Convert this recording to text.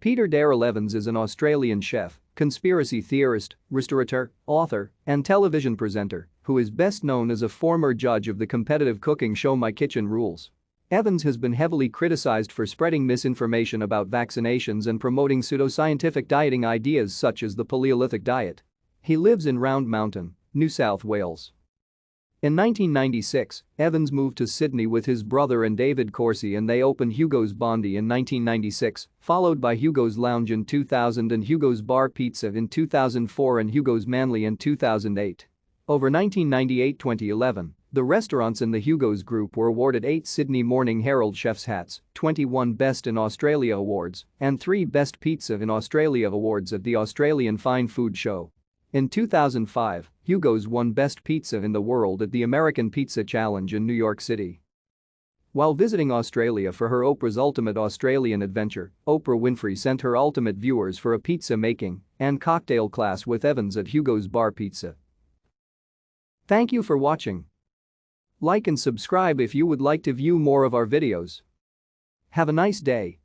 Peter Daryl Evans is an Australian chef, conspiracy theorist, restaurateur, author, and television presenter who is best known as a former judge of the competitive cooking show My Kitchen Rules. Evans has been heavily criticized for spreading misinformation about vaccinations and promoting pseudoscientific dieting ideas such as the Paleolithic diet. He lives in Round Mountain, New South Wales. In 1996, Evans moved to Sydney with his brother and David Corsi, and they opened Hugo's Bondi in 1996, followed by Hugo's Lounge in 2000 and Hugo's Bar Pizza in 2004 and Hugo's Manly in 2008. Over 1998-2011, the restaurants in the Hugo's group were awarded 8 Sydney Morning Herald Chef's Hats, 21 Best in Australia Awards, and 3 Best Pizza in Australia Awards at the Australian Fine Food Show. In 2005, Hugo's won Best Pizza in the World at the American Pizza Challenge in New York City. While visiting Australia for her Oprah's Ultimate Australian Adventure, Oprah Winfrey sent her ultimate viewers for a pizza making and cocktail class with Evans at Hugo's Bar Pizza. Thank you for watching. Like and subscribe if you would like to view more of our videos. Have a nice day.